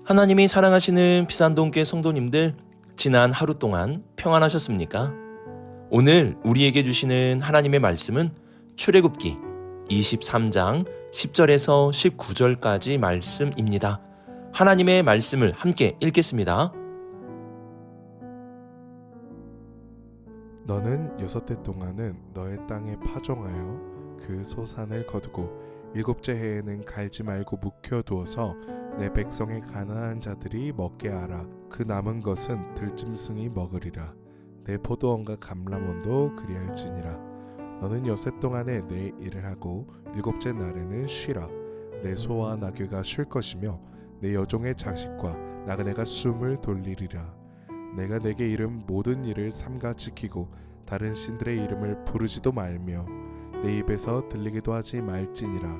하나님이 사랑하시는 비산동교회 성도님들, 지난 하루 동안 평안하셨습니까? 오늘 우리에게 주시는 하나님의 말씀은 출애굽기 23장 10절에서 19절까지 말씀입니다. 하나님의 말씀을 함께 읽겠습니다. 너는 6해 동안은 너의 땅에 파종하여 그 소산을 거두고 7째 해에는 갈지 말고 묵혀두어서 내 백성의 가나안 자들이 먹게 하라. 그 남은 것은 들짐승이 먹으리라. 내 포도원과 감람원도 그리할지니라. 너는 6해 동안에 내 일을 하고 7째 날에는 쉬라. 내 소와 나귀가 쉴 것이며 내 여종의 자식과 나그네가 숨을 돌리리라. 내가 내게 이른 모든 일을 삼가 지키고 다른 신들의 이름을 부르지도 말며 내 입에서 들리기도 하지 말지니라.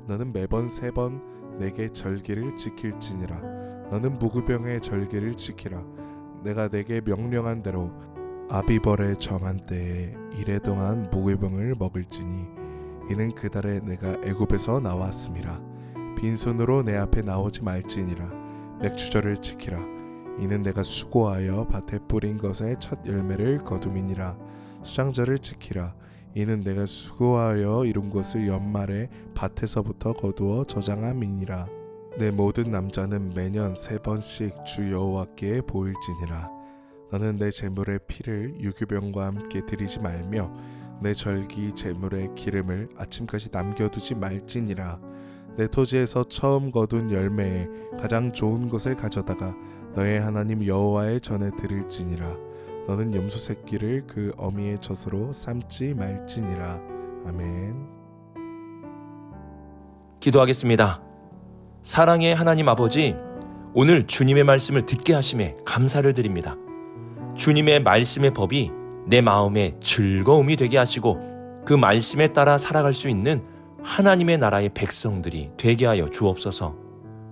너는 매번 3번 내게 절기를 지킬지니라. 너는 무구병의 절기를 지키라. 내가 내게 명령한 대로 아비벌의 정한 때에 1해 동안 무구병을 먹을지니 이는 그 달에 내가 애굽에서 나왔음이라. 빈손으로 내 앞에 나오지 말지니라. 맥추절을 지키라. 이는 내가 수고하여 밭에 뿌린 것의 첫 열매를 거둠이니라. 수장절을 지키라. 이는 내가 수고하여 이룬 것을 연말에 밭에서부터 거두어 저장함이니라. 내 모든 남자는 매년 3번씩 주 여호와께 보일지니라. 너는 내 제물의 피를 유교병과 함께 드리지 말며 내 절기 제물의 기름을 아침까지 남겨두지 말지니라. 내 토지에서 처음 거둔 열매에 가장 좋은 것을 가져다가 너의 하나님 여호와의 전에 드릴지니라. 너는 염소 새끼를 그 어미의 젖으로 삼지 말지니라. 아멘. 기도하겠습니다. 사랑의 하나님 아버지, 오늘 주님의 말씀을 듣게 하심에 감사를 드립니다. 주님의 말씀의 법이 내 마음에 즐거움이 되게 하시고 그 말씀에 따라 살아갈 수 있는 하나님의 나라의 백성들이 되게 하여 주옵소서.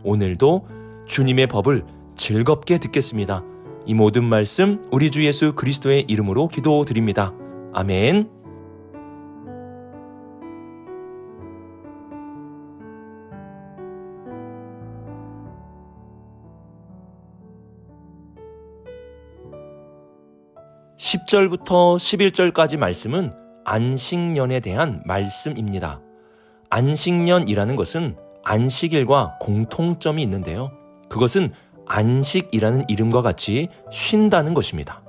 오늘도 주님의 법을 즐겁게 듣겠습니다. 이 모든 말씀 우리 주 예수 그리스도의 이름으로 기도드립니다. 아멘. (10절부터) (11절까지) 말씀은 안식년에 대한 말씀입니다. 안식년이라는 것은 안식일과 공통점이 있는데요. 그것은 안식이라는 이름과 같이 쉰다는 것입니다.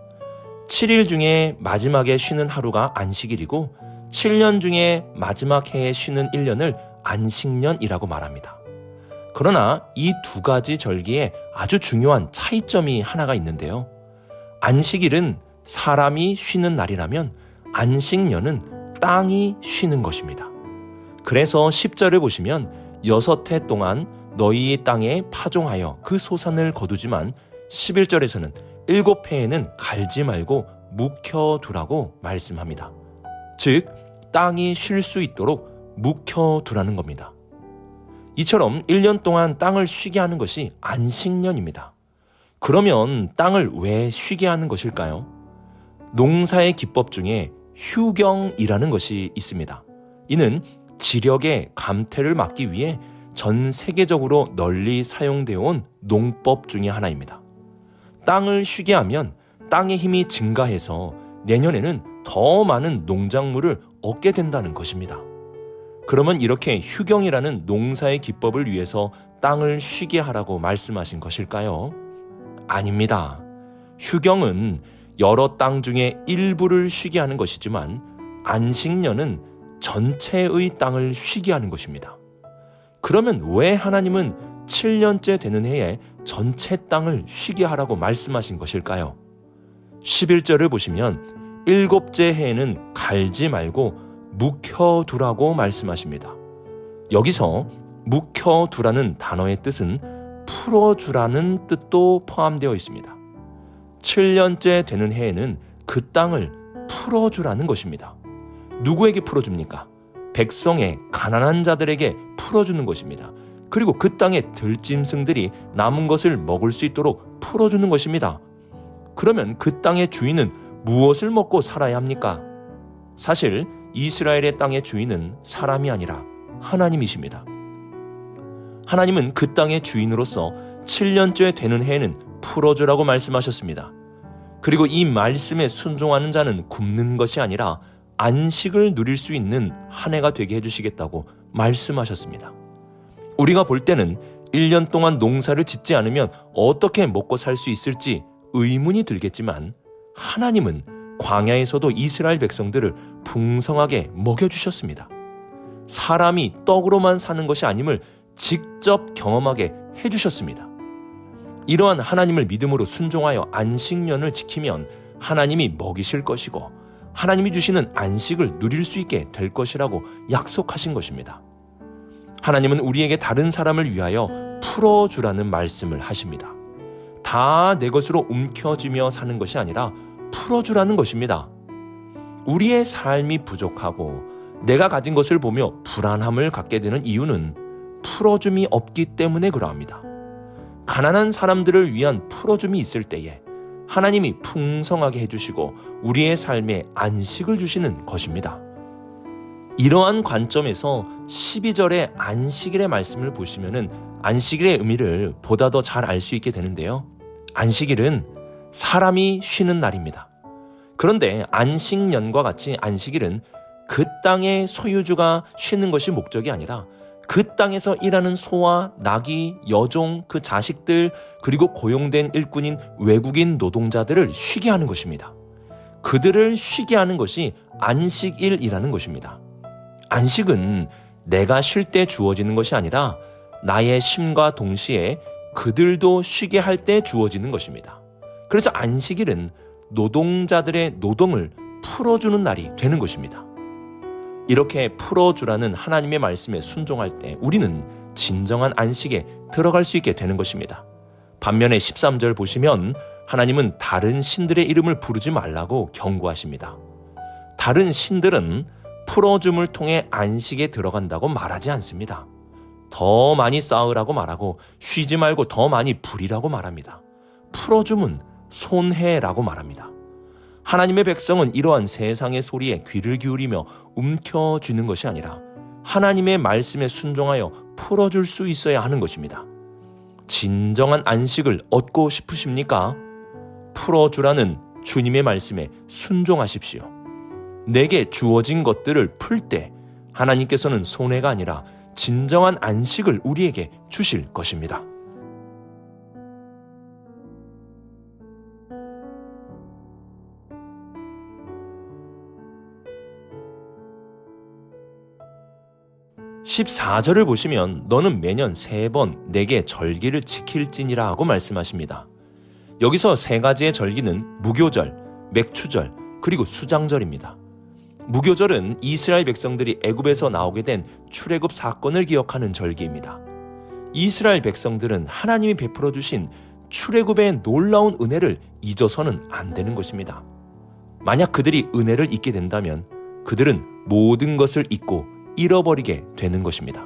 7일 중에 마지막에 쉬는 하루가 안식일이고 7년 중에 마지막 해에 쉬는 1년을 안식년이라고 말합니다. 그러나 이 두 가지 절기에 아주 중요한 차이점이 하나가 있는데요. 안식일은 사람이 쉬는 날이라면 안식년은 땅이 쉬는 것입니다. 그래서 10절을 보시면 6해 동안 너희 땅에 파종하여 그 소산을 거두지만 11절에서는 7해에는 갈지 말고 묵혀두라고 말씀합니다. 즉 땅이 쉴 수 있도록 묵혀두라는 겁니다. 이처럼 1년 동안 땅을 쉬게 하는 것이 안식년입니다. 그러면 땅을 왜 쉬게 하는 것일까요? 농사의 기법 중에 휴경이라는 것이 있습니다. 이는 지력의 감퇴를 막기 위해 전 세계적으로 널리 사용되어 온 농법 중에 하나입니다. 땅을 쉬게 하면 땅의 힘이 증가해서 내년에는 더 많은 농작물을 얻게 된다는 것입니다. 그러면 이렇게 휴경이라는 농사의 기법을 위해서 땅을 쉬게 하라고 말씀하신 것일까요? 아닙니다. 휴경은 여러 땅 중에 일부를 쉬게 하는 것이지만 안식년은 전체의 땅을 쉬게 하는 것입니다. 그러면 왜 하나님은 7년째 되는 해에 전체 땅을 쉬게 하라고 말씀하신 것일까요? 11절을 보시면 7째 해에는 갈지 말고 묵혀두라고 말씀하십니다. 여기서 묵혀두라는 단어의 뜻은 풀어주라는 뜻도 포함되어 있습니다. 7년째 되는 해에는 그 땅을 풀어주라는 것입니다. 누구에게 풀어줍니까? 백성의 가난한 자들에게 풀어주는 것입니다. 그리고 그 땅의 들짐승들이 남은 것을 먹을 수 있도록 풀어주는 것입니다. 그러면 그 땅의 주인은 무엇을 먹고 살아야 합니까? 사실 이스라엘의 땅의 주인은 사람이 아니라 하나님이십니다. 하나님은 그 땅의 주인으로서 7년째 되는 해에는 풀어주라고 말씀하셨습니다. 그리고 이 말씀에 순종하는 자는 굶는 것이 아니라 안식을 누릴 수 있는 한 해가 되게 해주시겠다고 말씀하셨습니다. 우리가 볼 때는 1년 동안 농사를 짓지 않으면 어떻게 먹고 살 수 있을지 의문이 들겠지만 하나님은 광야에서도 이스라엘 백성들을 풍성하게 먹여주셨습니다. 사람이 떡으로만 사는 것이 아님을 직접 경험하게 해주셨습니다. 이러한 하나님을 믿음으로 순종하여 안식년을 지키면 하나님이 먹이실 것이고 하나님이 주시는 안식을 누릴 수 있게 될 것이라고 약속하신 것입니다. 하나님은 우리에게 다른 사람을 위하여 풀어주라는 말씀을 하십니다. 다 내 것으로 움켜쥐며 사는 것이 아니라 풀어주라는 것입니다. 우리의 삶이 부족하고 내가 가진 것을 보며 불안함을 갖게 되는 이유는 풀어줌이 없기 때문에 그러합니다. 가난한 사람들을 위한 풀어줌이 있을 때에 하나님이 풍성하게 해주시고 우리의 삶에 안식을 주시는 것입니다. 이러한 관점에서 12절의 안식일의 말씀을 보시면 안식일의 의미를 보다 더 잘 알 수 있게 되는데요. 안식일은 사람이 쉬는 날입니다. 그런데 안식년과 같이 안식일은 그 땅의 소유주가 쉬는 것이 목적이 아니라 그 땅에서 일하는 소와 나귀, 여종, 그 자식들, 그리고 고용된 일꾼인 외국인 노동자들을 쉬게 하는 것입니다. 그들을 쉬게 하는 것이 안식일이라는 것입니다. 안식은 내가 쉴 때 주어지는 것이 아니라 나의 쉼과 동시에 그들도 쉬게 할 때 주어지는 것입니다. 그래서 안식일은 노동자들의 노동을 풀어주는 날이 되는 것입니다. 이렇게 풀어주라는 하나님의 말씀에 순종할 때 우리는 진정한 안식에 들어갈 수 있게 되는 것입니다. 반면에 13절 보시면 하나님은 다른 신들의 이름을 부르지 말라고 경고하십니다. 다른 신들은 풀어줌을 통해 안식에 들어간다고 말하지 않습니다. 더 많이 쌓으라고 말하고 쉬지 말고 더 많이 부리라고 말합니다. 풀어줌은 손해라고 말합니다. 하나님의 백성은 이러한 세상의 소리에 귀를 기울이며 움켜쥐는 것이 아니라 하나님의 말씀에 순종하여 풀어줄 수 있어야 하는 것입니다. 진정한 안식을 얻고 싶으십니까? 풀어주라는 주님의 말씀에 순종하십시오. 내게 주어진 것들을 풀 때 하나님께서는 손해가 아니라 진정한 안식을 우리에게 주실 것입니다. (14절을) 보시면 너는 매년 3번 내게 절기를 지킬지니라 하고 말씀하십니다. 여기서 3가지의 절기는 무교절, 맥추절, 그리고 수장절입니다. 무교절은 이스라엘 백성들이 애굽에서 나오게 된 출애굽 사건을 기억하는 절기입니다. 이스라엘 백성들은 하나님이 베풀어 주신 출애굽의 놀라운 은혜를 잊어서는 안 되는 것입니다. 만약 그들이 은혜를 잊게 된다면 그들은 모든 것을 잊고 잃어버리게 되는 것입니다.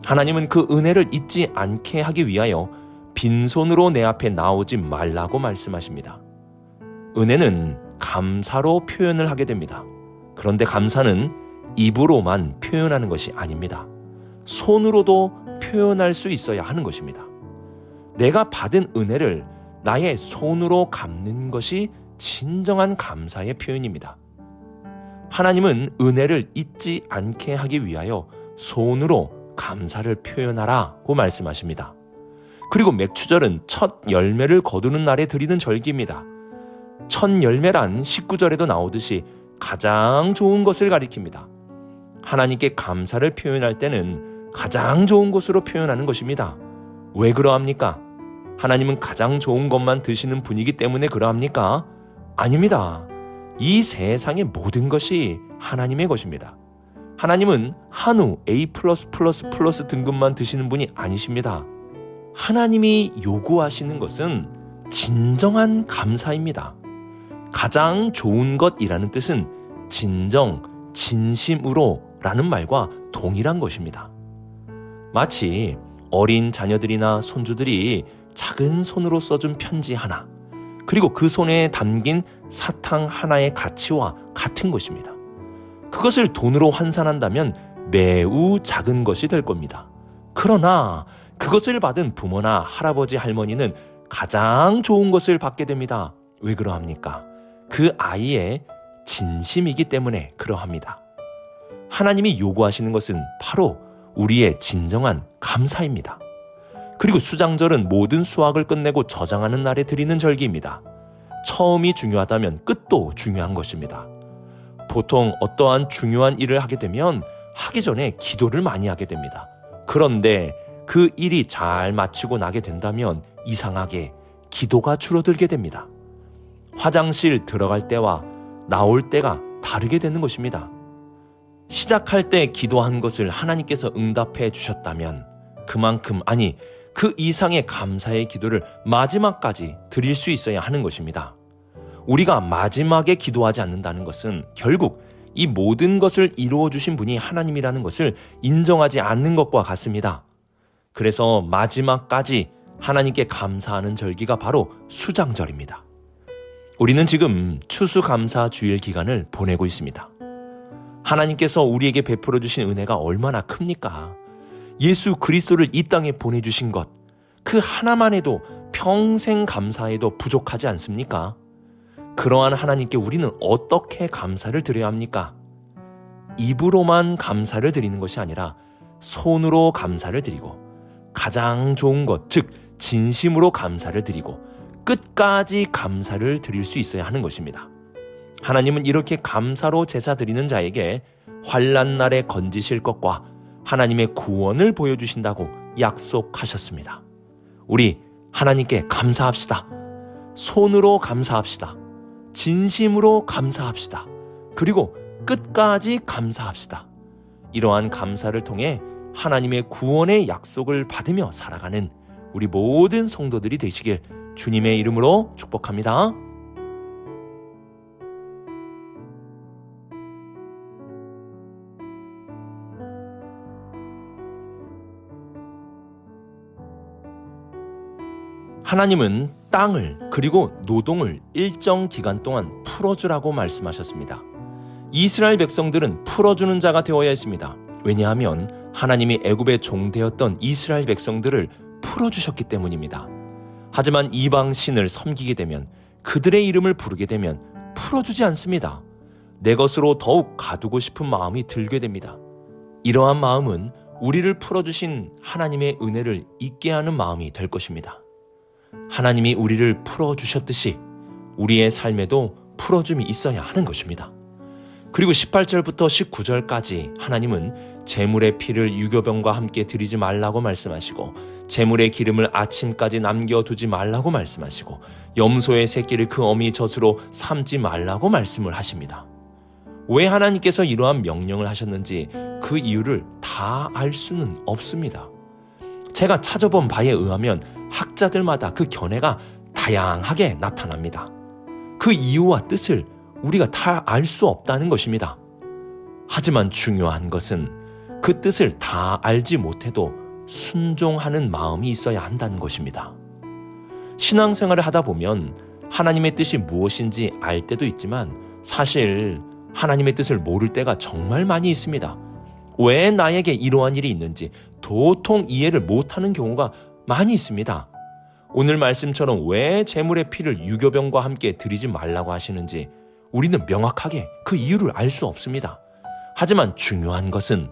하나님은 그 은혜를 잊지 않게 하기 위하여 빈손으로 내 앞에 나오지 말라고 말씀하십니다. 은혜는 감사로 표현을 하게 됩니다. 그런데 감사는 입으로만 표현하는 것이 아닙니다. 손으로도 표현할 수 있어야 하는 것입니다. 내가 받은 은혜를 나의 손으로 갚는 것이 진정한 감사의 표현입니다. 하나님은 은혜를 잊지 않게 하기 위하여 손으로 감사를 표현하라고 말씀하십니다. 그리고 맥추절은 첫 열매를 거두는 날에 드리는 절기입니다. 첫 열매란 19절에도 나오듯이 가장 좋은 것을 가리킵니다. 하나님께 감사를 표현할 때는 가장 좋은 것으로 표현하는 것입니다. 왜 그러합니까? 하나님은 가장 좋은 것만 드시는 분이기 때문에 그러합니까? 아닙니다. 이 세상의 모든 것이 하나님의 것입니다. 하나님은 한우 A+++ 등급만 드시는 분이 아니십니다. 하나님이 요구하시는 것은 진정한 감사입니다. 가장 좋은 것이라는 뜻은 진정, 진심으로 라는 말과 동일한 것입니다. 마치 어린 자녀들이나 손주들이 작은 손으로 써준 편지 하나, 그리고 그 손에 담긴 사탕 하나의 가치와 같은 것입니다. 그것을 돈으로 환산한다면 매우 작은 것이 될 겁니다. 그러나 그것을 받은 부모나 할아버지, 할머니는 가장 좋은 것을 받게 됩니다. 왜 그러합니까? 그 아이의 진심이기 때문에 그러합니다. 하나님이 요구하시는 것은 바로 우리의 진정한 감사입니다. 그리고 수장절은 모든 수확을 끝내고 저장하는 날에 드리는 절기입니다. 처음이 중요하다면 끝도 중요한 것입니다. 보통 어떠한 중요한 일을 하게 되면 하기 전에 기도를 많이 하게 됩니다. 그런데 그 일이 잘 마치고 나게 된다면 이상하게 기도가 줄어들게 됩니다. 화장실 들어갈 때와 나올 때가 다르게 되는 것입니다. 시작할 때 기도한 것을 하나님께서 응답해 주셨다면 그만큼, 아니 그 이상의 감사의 기도를 마지막까지 드릴 수 있어야 하는 것입니다. 우리가 마지막에 기도하지 않는다는 것은 결국 이 모든 것을 이루어 주신 분이 하나님이라는 것을 인정하지 않는 것과 같습니다. 그래서 마지막까지 하나님께 감사하는 절기가 바로 수장절입니다. 우리는 지금 추수감사 주일 기간을 보내고 있습니다. 하나님께서 우리에게 베풀어 주신 은혜가 얼마나 큽니까? 예수 그리스도를 이 땅에 보내주신 것, 그 하나만 해도 평생 감사해도 부족하지 않습니까? 그러한 하나님께 우리는 어떻게 감사를 드려야 합니까? 입으로만 감사를 드리는 것이 아니라 손으로 감사를 드리고 가장 좋은 것, 즉 진심으로 감사를 드리고 끝까지 감사를 드릴 수 있어야 하는 것입니다. 하나님은 이렇게 감사로 제사 드리는 자에게 환난 날에 건지실 것과 하나님의 구원을 보여주신다고 약속하셨습니다. 우리 하나님께 감사합시다. 손으로 감사합시다. 진심으로 감사합시다. 그리고 끝까지 감사합시다. 이러한 감사를 통해 하나님의 구원의 약속을 받으며 살아가는 우리 모든 성도들이 되시길 주님의 이름으로 축복합니다. 하나님은 땅을 그리고 노동을 일정 기간 동안 풀어주라고 말씀하셨습니다. 이스라엘 백성들은 풀어주는 자가 되어야 했습니다. 왜냐하면 하나님이 애굽의 종되었던 이스라엘 백성들을 풀어주셨기 때문입니다. 하지만 이방 신을 섬기게 되면, 그들의 이름을 부르게 되면 풀어주지 않습니다. 내 것으로 더욱 가두고 싶은 마음이 들게 됩니다. 이러한 마음은 우리를 풀어주신 하나님의 은혜를 잊게 하는 마음이 될 것입니다. 하나님이 우리를 풀어주셨듯이 우리의 삶에도 풀어줌이 있어야 하는 것입니다. 그리고 18절부터 19절까지 하나님은 제물의 피를 유교병과 함께 드리지 말라고 말씀하시고, 제물의 기름을 아침까지 남겨두지 말라고 말씀하시고, 염소의 새끼를 그 어미 젖으로 삼지 말라고 말씀을 하십니다. 왜 하나님께서 이러한 명령을 하셨는지 그 이유를 다 알 수는 없습니다. 제가 찾아본 바에 의하면 학자들마다 그 견해가 다양하게 나타납니다. 그 이유와 뜻을 우리가 다 알 수 없다는 것입니다. 하지만 중요한 것은 그 뜻을 다 알지 못해도 순종하는 마음이 있어야 한다는 것입니다. 신앙생활을 하다 보면 하나님의 뜻이 무엇인지 알 때도 있지만 사실 하나님의 뜻을 모를 때가 정말 많이 있습니다. 왜 나에게 이러한 일이 있는지 도통 이해를 못하는 경우가 많이 있습니다. 오늘 말씀처럼 왜 제물의 피를 유교병과 함께 드리지 말라고 하시는지 우리는 명확하게 그 이유를 알 수 없습니다. 하지만 중요한 것은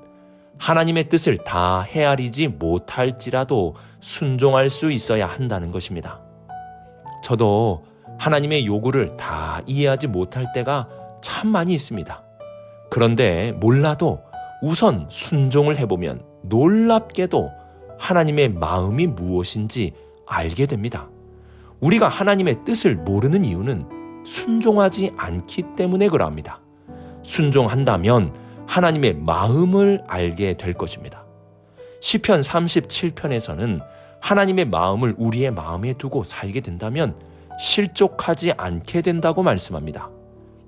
하나님의 뜻을 다 헤아리지 못할지라도 순종할 수 있어야 한다는 것입니다. 저도 하나님의 요구를 다 이해하지 못할 때가 참 많이 있습니다. 그런데 몰라도 우선 순종을 해보면 놀랍게도 하나님의 마음이 무엇인지 알게 됩니다. 우리가 하나님의 뜻을 모르는 이유는 순종하지 않기 때문에 그러합니다. 순종한다면 하나님의 마음을 알게 될 것입니다. 시편 37편에서는 하나님의 마음을 우리의 마음에 두고 살게 된다면 실족하지 않게 된다고 말씀합니다.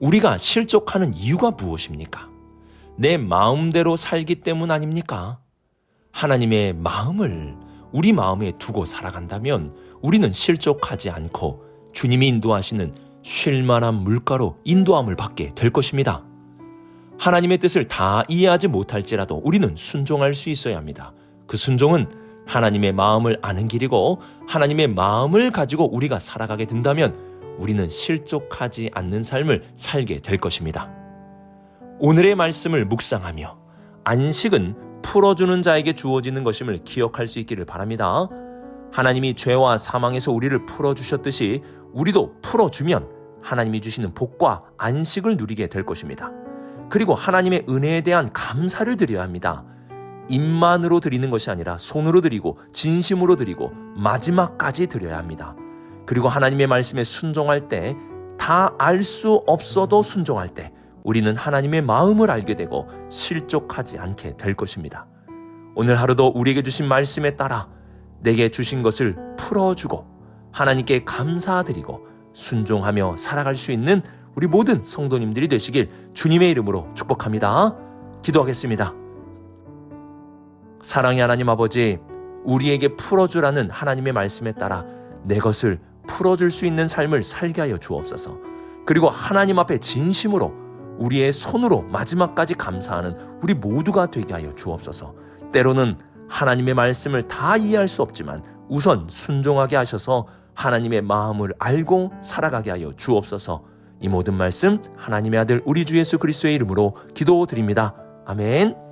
우리가 실족하는 이유가 무엇입니까? 내 마음대로 살기 때문 아닙니까? 하나님의 마음을 우리 마음에 두고 살아간다면 우리는 실족하지 않고 주님이 인도하시는 쉴만한 물가로 인도함을 받게 될 것입니다. 하나님의 뜻을 다 이해하지 못할지라도 우리는 순종할 수 있어야 합니다. 그 순종은 하나님의 마음을 아는 길이고 하나님의 마음을 가지고 우리가 살아가게 된다면 우리는 실족하지 않는 삶을 살게 될 것입니다. 오늘의 말씀을 묵상하며 안식은 풀어주는 자에게 주어지는 것임을 기억할 수 있기를 바랍니다. 하나님이 죄와 사망에서 우리를 풀어주셨듯이 우리도 풀어주면 하나님이 주시는 복과 안식을 누리게 될 것입니다. 그리고 하나님의 은혜에 대한 감사를 드려야 합니다. 입만으로 드리는 것이 아니라 손으로 드리고 진심으로 드리고 마지막까지 드려야 합니다. 그리고 하나님의 말씀에 순종할 때, 다 알 수 없어도 순종할 때 우리는 하나님의 마음을 알게 되고 실족하지 않게 될 것입니다. 오늘 하루도 우리에게 주신 말씀에 따라 내게 주신 것을 풀어주고 하나님께 감사드리고 순종하며 살아갈 수 있는 우리 모든 성도님들이 되시길 주님의 이름으로 축복합니다. 기도하겠습니다. 사랑의 하나님 아버지, 우리에게 풀어주라는 하나님의 말씀에 따라 내 것을 풀어줄 수 있는 삶을 살게 하여 주옵소서. 그리고 하나님 앞에 진심으로 우리의 손으로 마지막까지 감사하는 우리 모두가 되게 하여 주옵소서. 때로는 하나님의 말씀을 다 이해할 수 없지만 우선 순종하게 하셔서 하나님의 마음을 알고 살아가게 하여 주옵소서. 이 모든 말씀 하나님의 아들 우리 주 예수 그리스도의 이름으로 기도드립니다. 아멘.